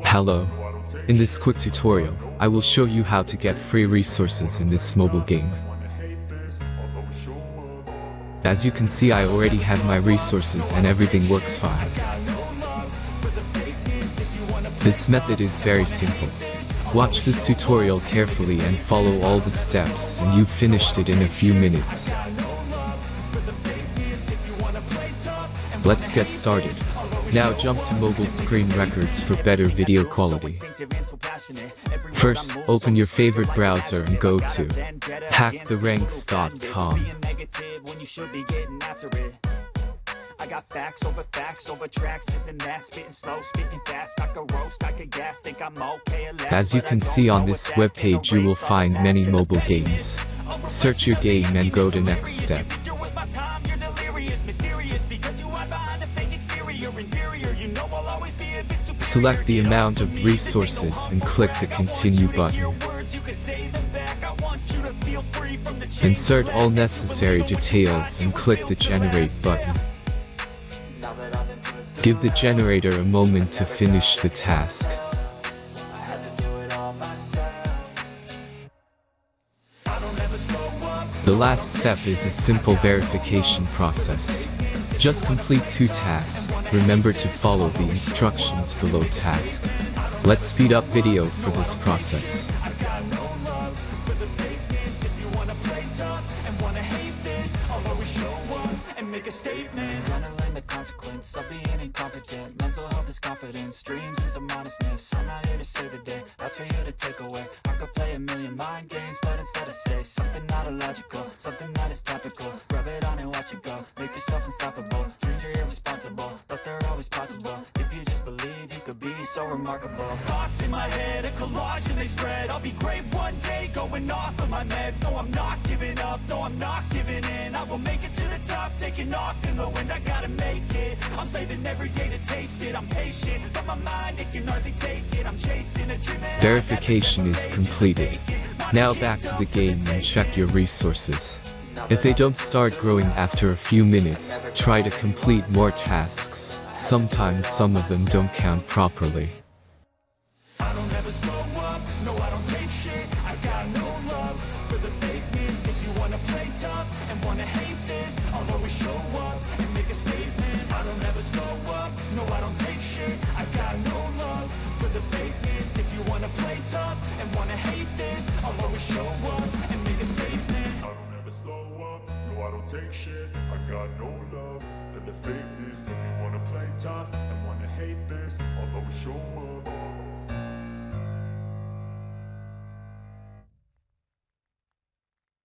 Hello. In this quick tutorial, I will show you how to get free resources in this mobile game. As you can see, I already have my resources and everything works fine. This method is very simple. Watch this tutorial carefully and follow all the steps and you've finished it in a few minutes. Let's get started. Now jump to mobile screen records for better video quality. First, open your favorite browser and go to hacktheranks.com. I got facts over tracks, isn't that spitting slow, spitting fast, I could roast, I could gas, think I'm okay. As you can see on this webpage, you will find many mobile games. Search your game and go to next step. Select the amount of resources and click the continue button. Insert all necessary details and click the generate button. Give the generator a moment to finish the task. The last step is a simple verification process. Just complete 2 tasks. Remember to follow the instructions below task. Let's speed up video for this process. Consequence of being incompetent. Mental health is confidence, dreams and some honestness. I'm not here to save the day, that's for you to take away. I could play a million mind games, but instead I say something not illogical, something that is topical. Rub it on and watch it go, make yourself unstoppable. Dreams are irresponsible, but they're always possible. If you just believe, you could be so remarkable. Thoughts in my head, a collage and they spread. I'll be great one day, going off of my meds. No, I'm not giving up, no, I'm not giving in. I will make it to the top, taking off in the wind. I gotta make it, I'm saving every day to taste it. I'm patient, but my mind, it can hardly take it. I'm chasing a dream. Verification is completed. Now back to the game and check your resources. If they don't start growing after a few minutes, try to complete more tasks. Sometimes some of them don't count properly. I don't ever slow up, no I don't take shit. I got no love for the fakeness. If you wanna play tough and wanna hate this, I'll always show up and make a statement. I don't ever slow up, no I don't take shit. I got no love for the fakeness. If you wanna play tough and wanna hate this, I'll always show up and make a statement. I don't ever slow up, no I don't take shit. I got no love for the fakeness. If you wanna play tough and wanna hate this, I'll always show up.